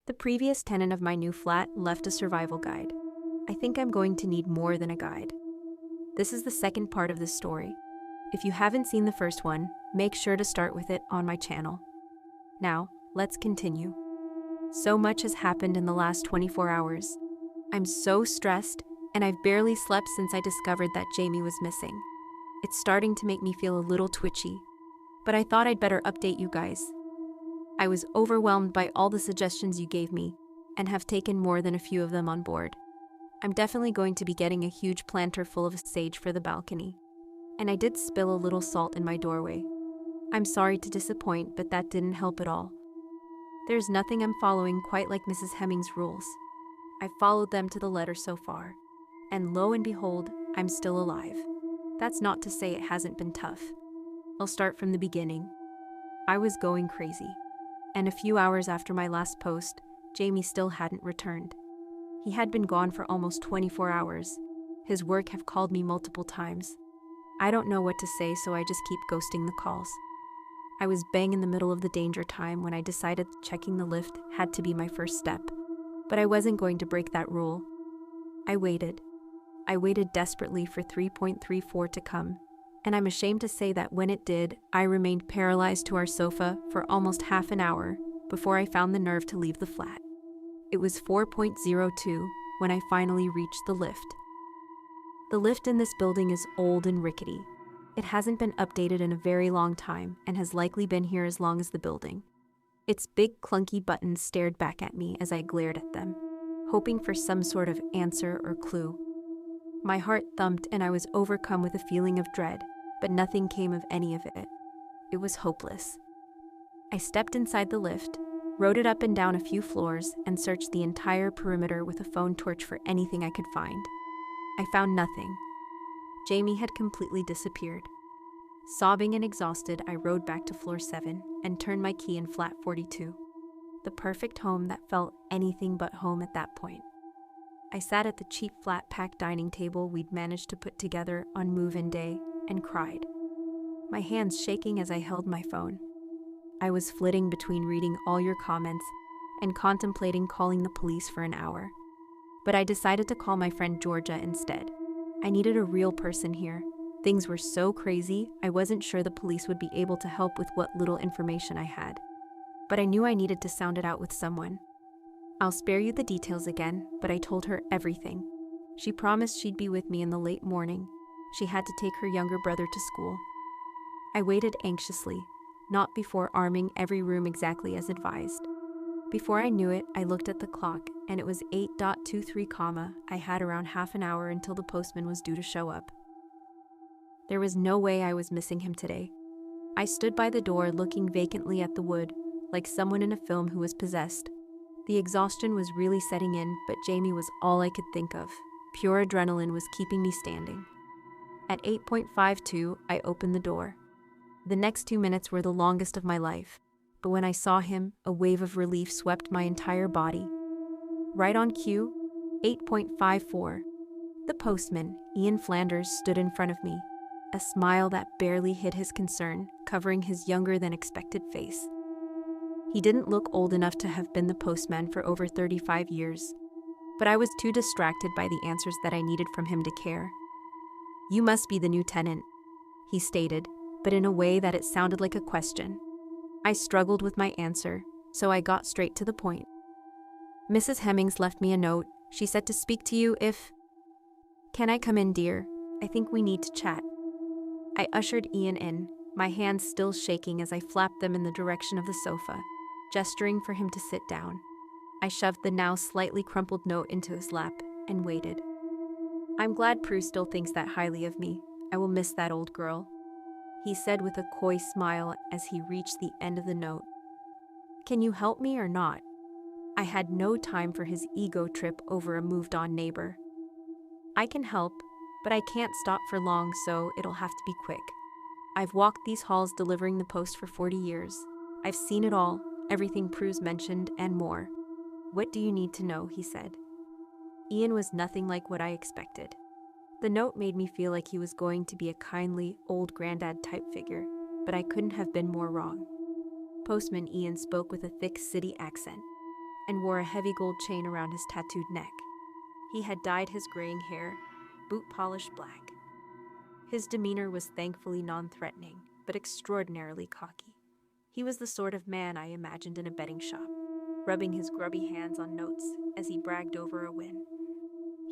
The previous tenant of my new flat left a survival guide. I think I'm going to need more than a guide. This is the second part of this story. If you haven't seen the first one, make sure to start with it on my channel. Now, let's continue. So much has happened in the last 24 hours. I'm so stressed, and I've barely slept since I discovered that Jamie was missing. It's starting to make me feel a little twitchy, but I thought I'd better update you guys. I was overwhelmed by all the suggestions you gave me, and have taken more than a few of them on board. I'm definitely going to be getting a huge planter full of sage for the balcony. And I did spill a little salt in my doorway. I'm sorry to disappoint, but that didn't help at all. There's nothing I'm following quite like Mrs. Hemmings' rules. I've followed them to the letter so far. And lo and behold, I'm still alive. That's not to say it hasn't been tough. I'll start from the beginning. I was going crazy. And a few hours after my last post, Jamie still hadn't returned. He had been gone for almost 24 hours. His work have called me multiple times. I don't know what to say, so I just keep ghosting the calls. I was bang in the middle of the danger time when I decided checking the lift had to be my first step. But I wasn't going to break that rule. I waited. I waited desperately for 3.34 to come, and I'm ashamed to say that when it did, I remained paralyzed to our sofa for almost half an hour before I found the nerve to leave the flat. It was 4.02 when I finally reached the lift. The lift in this building is old and rickety. It hasn't been updated in a very long time and has likely been here as long as the building. Its big clunky buttons stared back at me as I glared at them, hoping for some sort of answer or clue. My heart thumped and I was overcome with a feeling of dread, but nothing came of any of it. It was hopeless. I stepped inside the lift, rode it up and down a few floors, and searched the entire perimeter with a phone torch for anything I could find. I found nothing. Jamie had completely disappeared. Sobbing and exhausted, I rode back to floor 7 and turned my key in flat 42. The perfect home that felt anything but home at that point. I sat at the cheap flat-pack dining table we'd managed to put together on move-in day and cried, my hands shaking as I held my phone. I was flitting between reading all your comments and contemplating calling the police for an hour. But I decided to call my friend Georgia instead. I needed a real person here. Things were so crazy, I wasn't sure the police would be able to help with what little information I had. But I knew I needed to sound it out with someone. I'll spare you the details again, but I told her everything. She promised she'd be with me in the late morning. She had to take her younger brother to school. I waited anxiously, not before arming every room exactly as advised. Before I knew it, I looked at the clock, and it was 8:23, I had around half an hour until the postman was due to show up. There was no way I was missing him today. I stood by the door looking vacantly at the wood, like someone in a film who was possessed. The exhaustion was really setting in, but Jamie was all I could think of. Pure adrenaline was keeping me standing. At 8:52, I opened the door. The next 2 minutes were the longest of my life, but when I saw him, a wave of relief swept my entire body. Right on cue, 8.54. The postman, Ian Flanders, stood in front of me, a smile that barely hid his concern, covering his younger-than-expected face. He didn't look old enough to have been the postman for over 35 years, but I was too distracted by the answers that I needed from him to care. "You must be the new tenant," he stated, but in a way that it sounded like a question. I struggled with my answer, so I got straight to the point. "Mrs. Hemmings left me a note. She said to speak to you if—" "Can I come in, dear? I think we need to chat." I ushered Ian in, my hands still shaking as I flapped them in the direction of the sofa, gesturing for him to sit down. I shoved the now slightly crumpled note into his lap and waited. "I'm glad Prue still thinks that highly of me. I will miss that old girl," he said with a coy smile as he reached the end of the note. "Can you help me or not?" I had no time for his ego trip over a moved-on neighbor. "I can help, but I can't stop for long, so it'll have to be quick. I've walked these halls delivering the post for 40 years. I've seen it all, everything Prue's mentioned, and more. What do you need to know?" he said. Ian was nothing like what I expected. The note made me feel like he was going to be a kindly, old granddad type figure, but I couldn't have been more wrong. Postman Ian spoke with a thick city accent. and wore a heavy gold chain around his tattooed neck. He had dyed his graying hair, boot-polished black. His demeanor was thankfully non-threatening, but extraordinarily cocky. He was the sort of man I imagined in a betting shop, rubbing his grubby hands on notes as he bragged over a win.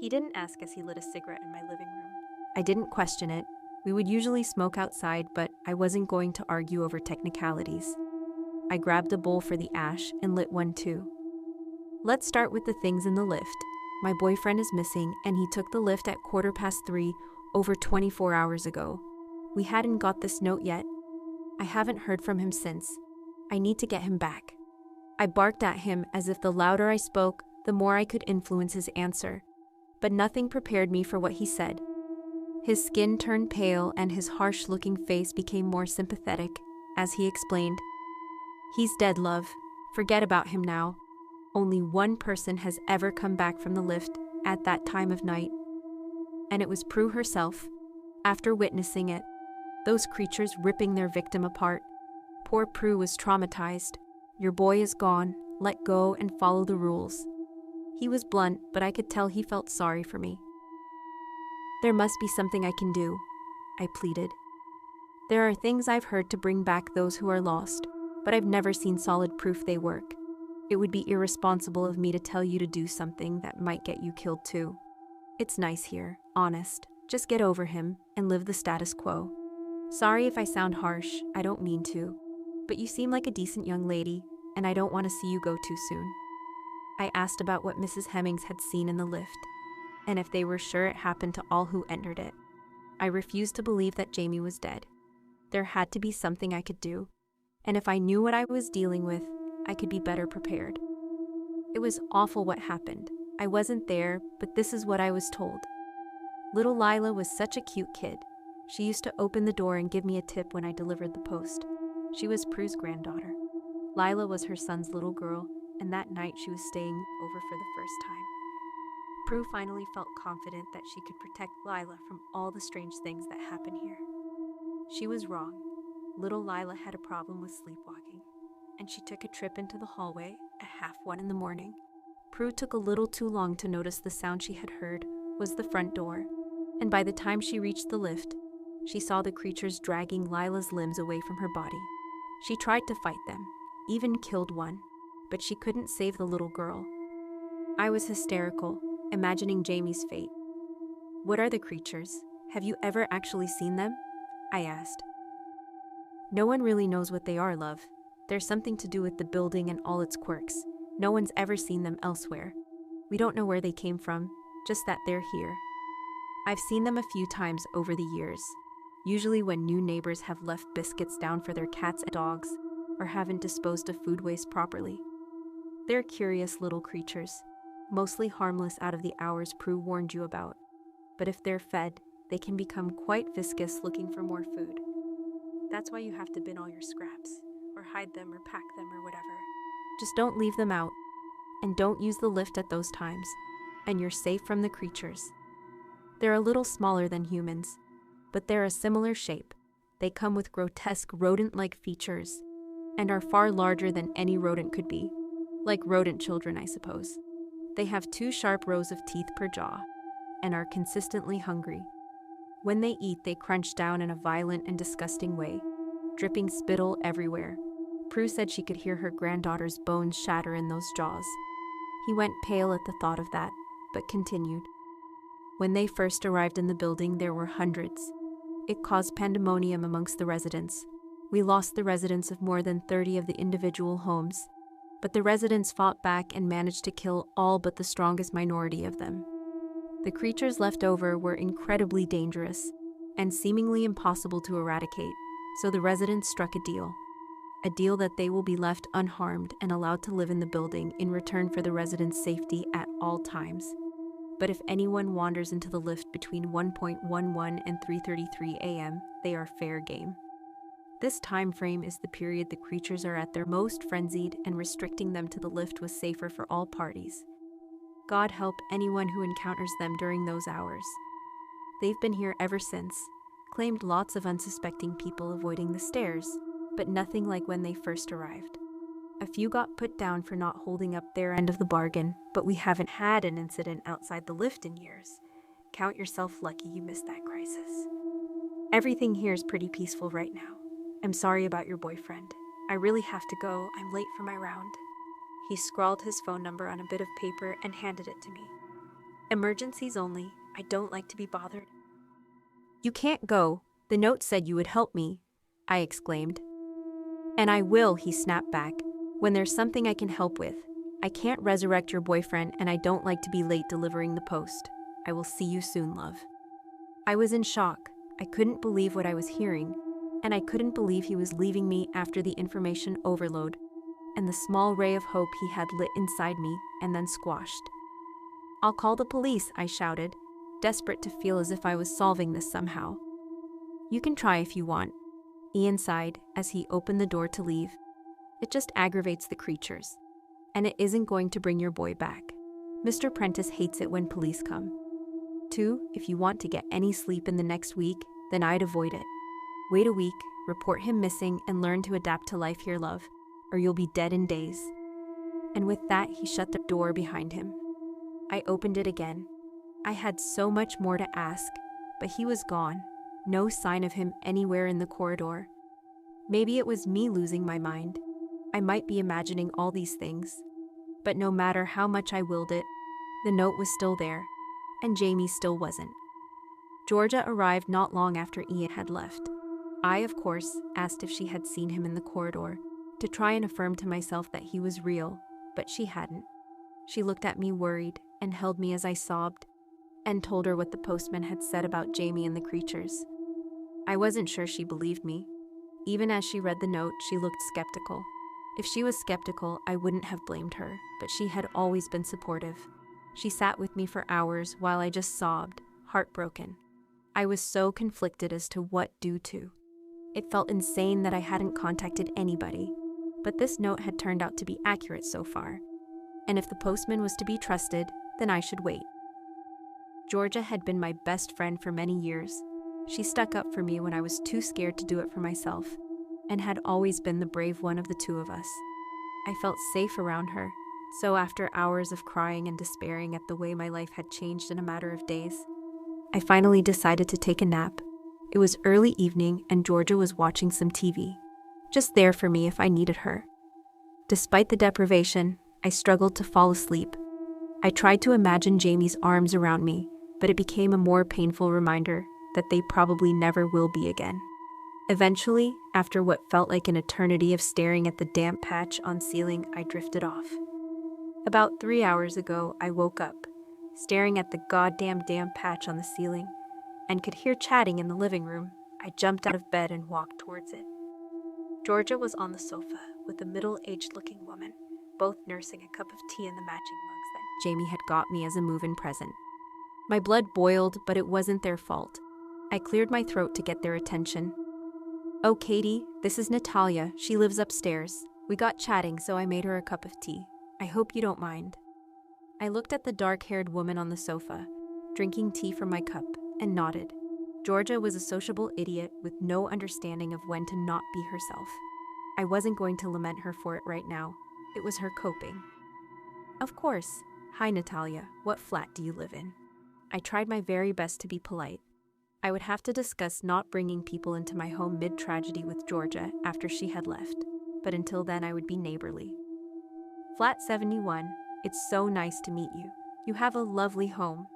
He didn't ask as he lit a cigarette in my living room. I didn't question it. We would usually smoke outside, but I wasn't going to argue over technicalities. I grabbed a bowl for the ash and lit one too. Let's start with the things in the lift. My boyfriend is missing, and he took the lift at 3:15 over 24 hours ago. We hadn't got this note yet. I haven't heard from him since. I need to get him back. I barked at him as if the louder I spoke, the more I could influence his answer. But nothing prepared me for what he said. His skin turned pale and his harsh-looking face became more sympathetic as he explained, "He's dead, love. Forget about him now. Only one person has ever come back from the lift at that time of night. And it was Prue herself. After witnessing it, those creatures ripping their victim apart. Poor Prue was traumatized. Your boy is gone. Let go and follow the rules." He was blunt, but I could tell he felt sorry for me. "There must be something I can do," I pleaded. "There are things I've heard to bring back those who are lost, but I've never seen solid proof they work. It would be irresponsible of me to tell you to do something that might get you killed too. It's nice here, honest. Just get over him and live the status quo. Sorry if I sound harsh, I don't mean to. But you seem like a decent young lady, and I don't want to see you go too soon." I asked about what Mrs. Hemmings had seen in the lift, and if they were sure it happened to all who entered it. I refused to believe that Jamie was dead. There had to be something I could do, and if I knew what I was dealing with, I could be better prepared. It was awful what happened. I wasn't there, but this is what I was told. Little Lila was such a cute kid. She used to open the door and give me a tip when I delivered the post. She was Prue's granddaughter. Lila was her son's little girl, and that night she was staying over for the first time. Prue finally felt confident that she could protect Lila from all the strange things that happen here. She was wrong. Little Lila had a problem with sleepwalking, and she took a trip into the hallway at 1:30 in the morning. Prue took a little too long to notice the sound she had heard was the front door, and by the time she reached the lift, she saw the creatures dragging Lila's limbs away from her body. She tried to fight them, even killed one, but she couldn't save the little girl. I was hysterical, imagining Jamie's fate. "What are the creatures? Have you ever actually seen them?" I asked. "No one really knows what they are, love. There's something to do with the building and all its quirks. No one's ever seen them elsewhere. We don't know where they came from, just that they're here. I've seen them a few times over the years, usually when new neighbors have left biscuits down for their cats and dogs, or haven't disposed of food waste properly. They're curious little creatures, mostly harmless out of the hours Prue warned you about. But if they're fed, they can become quite viscous looking for more food. That's why you have to bin all your scraps, or hide them or pack them or whatever. Just don't leave them out, and don't use the lift at those times, and you're safe from the creatures. They're a little smaller than humans, but they're a similar shape. They come with grotesque rodent-like features, and are far larger than any rodent could be. Like rodent children, I suppose. They have 2 sharp rows of teeth per jaw, and are consistently hungry. When they eat, they crunch down in a violent and disgusting way, dripping spittle everywhere. Prue said she could hear her granddaughter's bones shatter in those jaws. He went pale at the thought of that, but continued. When they first arrived in the building, there were hundreds. It caused pandemonium amongst the residents. We lost the residents of more than 30 of the individual homes, but the residents fought back and managed to kill all but the strongest minority of them. The creatures left over were incredibly dangerous and seemingly impossible to eradicate, so the residents struck a deal that they will be left unharmed and allowed to live in the building in return for the residents' safety at all times. But if anyone wanders into the lift between 1:11 and 3:33 a.m., they are fair game. This time frame is the period the creatures are at their most frenzied, and restricting them to the lift was safer for all parties. God help anyone who encounters them during those hours. They've been here ever since, claimed lots of unsuspecting people avoiding the stairs, but nothing like when they first arrived. A few got put down for not holding up their end of the bargain, but we haven't had an incident outside the lift in years. Count yourself lucky you missed that crisis. Everything here is pretty peaceful right now. I'm sorry about your boyfriend. I really have to go. I'm late for my round. He scrawled his phone number on a bit of paper and handed it to me. Emergencies only. I don't like to be bothered. You can't go. The note said you would help me, I exclaimed. And I will, he snapped back, when there's something I can help with. I can't resurrect your boyfriend, and I don't like to be late delivering the post. I will see you soon, love. I was in shock. I couldn't believe what I was hearing, and I couldn't believe he was leaving me after the information overload and the small ray of hope he had lit inside me and then squashed. I'll call the police, I shouted, desperate to feel as if I was solving this somehow. You can try if you want, Ian sighed as he opened the door to leave. It just aggravates the creatures, and it isn't going to bring your boy back. Mr. Prentice hates it when police come. 2, if you want to get any sleep in the next week, then I'd avoid it. Wait a week, report him missing, and learn to adapt to life here, love, or you'll be dead in days. And with that, he shut the door behind him. I opened it again. I had so much more to ask, but he was gone. No sign of him anywhere in the corridor. Maybe it was me losing my mind. I might be imagining all these things. But no matter how much I willed it, the note was still there, and Jamie still wasn't. Georgia arrived not long after Ian had left. I, of course, asked if she had seen him in the corridor, to try and affirm to myself that he was real, but she hadn't. She looked at me worried and held me as I sobbed, and told her what the postman had said about Jamie and the creatures. I wasn't sure she believed me. Even as she read the note, she looked skeptical. If she was skeptical, I wouldn't have blamed her, but she had always been supportive. She sat with me for hours while I just sobbed, heartbroken. I was so conflicted as to what to. It felt insane that I hadn't contacted anybody, but this note had turned out to be accurate so far. And if the postman was to be trusted, then I should wait. Georgia had been my best friend for many years. She stuck up for me when I was too scared to do it for myself, and had always been the brave one of the two of us. I felt safe around her, so after hours of crying and despairing at the way my life had changed in a matter of days, I finally decided to take a nap. It was early evening and Georgia was watching some TV, just there for me if I needed her. Despite the deprivation, I struggled to fall asleep. I tried to imagine Jamie's arms around me, but it became a more painful reminder that they probably never will be again. Eventually, after what felt like an eternity of staring at the damp patch on ceiling, I drifted off. About 3 hours ago, I woke up, staring at the goddamn damp patch on the ceiling, and could hear chatting in the living room. I jumped out of bed and walked towards it. Georgia was on the sofa with a middle-aged looking woman, both nursing a cup of tea in the matching mugs that Jamie had got me as a move-in present. My blood boiled, but it wasn't their fault. I cleared my throat to get their attention. "Oh, Katie, this is Natalia. She lives upstairs. We got chatting, so I made her a cup of tea. I hope you don't mind." I looked at the dark-haired woman on the sofa, drinking tea from my cup, and nodded. Georgia was a sociable idiot with no understanding of when to not be herself. I wasn't going to lament her for it right now. It was her coping. "Of course. Hi, Natalia. What flat do you live in?" I tried my very best to be polite. I would have to discuss not bringing people into my home mid-tragedy with Georgia after she had left, but until then I would be neighborly. "Flat 71. It's so nice to meet you. You have a lovely home,"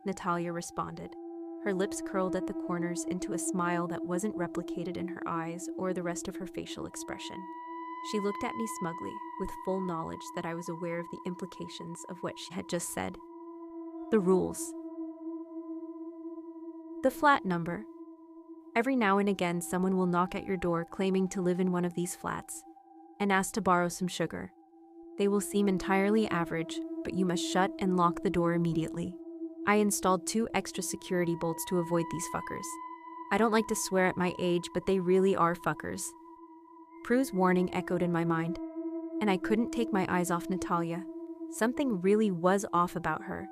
Natalia responded. Her lips curled at the corners into a smile that wasn't replicated in her eyes or the rest of her facial expression. She looked at me smugly, with full knowledge that I was aware of the implications of what she had just said. The rules. The flat number. Every now and again, someone will knock at your door claiming to live in one of these flats and ask to borrow some sugar. They will seem entirely average, but you must shut and lock the door immediately. I installed 2 extra security bolts to avoid these fuckers. I don't like to swear at my age, but they really are fuckers. Prue's warning echoed in my mind, and I couldn't take my eyes off Natalia. Something really was off about her.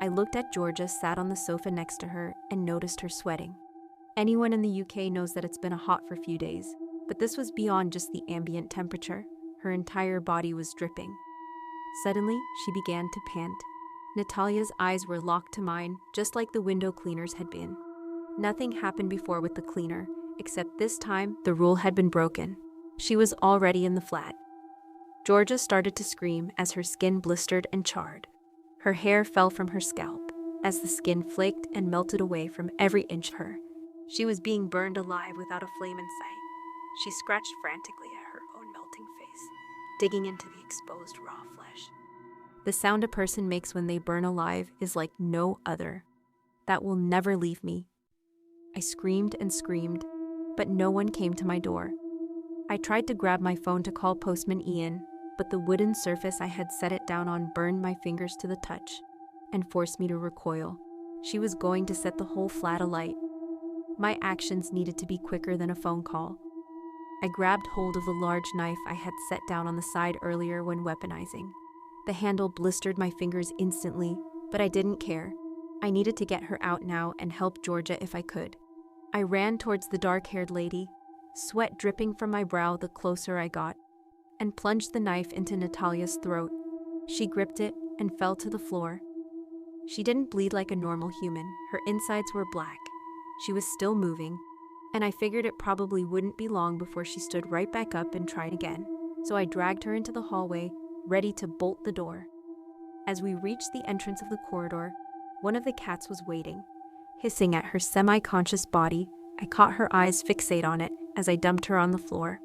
I looked at Georgia sat on the sofa next to her and noticed her sweating. Anyone in the UK knows that it's been a hot for few days, but this was beyond just the ambient temperature. Her entire body was dripping. Suddenly, she began to pant. Natalia's eyes were locked to mine, just like the window cleaner's had been. Nothing happened before with the cleaner, except this time the rule had been broken. She was already in the flat. Georgia started to scream as her skin blistered and charred. Her hair fell from her scalp as the skin flaked and melted away from every inch of her. She was being burned alive without a flame in sight. She scratched frantically at her own melting face, digging into the exposed raw flesh. The sound a person makes when they burn alive is like no other. That will never leave me. I screamed and screamed, but no one came to my door. I tried to grab my phone to call Postman Ian, but the wooden surface I had set it down on burned my fingers to the touch and forced me to recoil. She was going to set the whole flat alight. My actions needed to be quicker than a phone call. I grabbed hold of the large knife I had set down on the side earlier when weaponizing. The handle blistered my fingers instantly, but I didn't care. I needed to get her out now and help Georgia if I could. I ran towards the dark-haired lady, sweat dripping from my brow the closer I got, and plunged the knife into Natalia's throat. She gripped it and fell to the floor. She didn't bleed like a normal human. Her insides were black. She was still moving, and I figured it probably wouldn't be long before she stood right back up and tried again. So I dragged her into the hallway, ready to bolt the door. As we reached the entrance of the corridor, one of the cats was waiting. Hissing at her semi-conscious body, I caught her eyes fixate on it as I dumped her on the floor.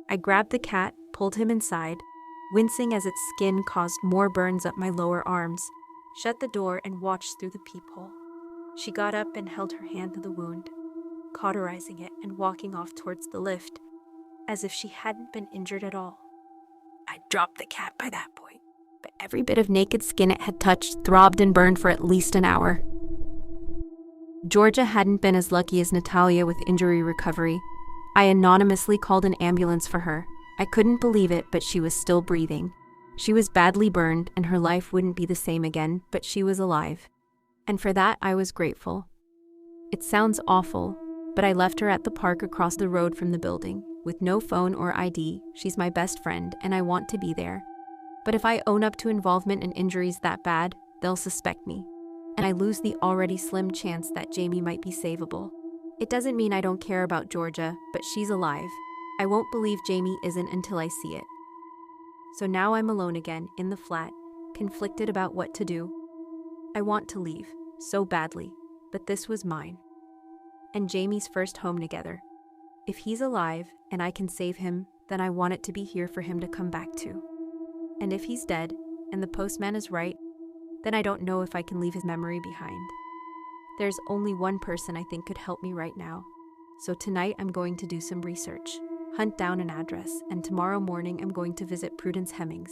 I grabbed the cat, pulled him inside, wincing as its skin caused more burns up my lower arms, shut the door and watched through the peephole. She got up and held her hand to the wound, cauterizing it and walking off towards the lift, as if she hadn't been injured at all. I dropped the cat by that point, but every bit of naked skin it had touched throbbed and burned for at least an hour. Georgia hadn't been as lucky as Natalia with injury recovery. I anonymously called an ambulance for her. I couldn't believe it, but she was still breathing. She was badly burned, and her life wouldn't be the same again, but she was alive. And for that, I was grateful. It sounds awful, but I left her at the park across the road from the building. With no phone or ID, she's my best friend, and I want to be there. But if I own up to involvement in injuries that bad, they'll suspect me. And I lose the already slim chance that Jamie might be savable. It doesn't mean I don't care about Georgia, but she's alive. I won't believe Jamie isn't until I see it. So now I'm alone again, in the flat, conflicted about what to do. I want to leave, so badly, but this was mine. And Jamie's first home together. If he's alive, and I can save him, then I want it to be here for him to come back to. And if he's dead, and the postman is right, then I don't know if I can leave his memory behind. There's only one person I think could help me right now. So tonight I'm going to do some research, hunt down an address, and tomorrow morning I'm going to visit Prudence Hemmings.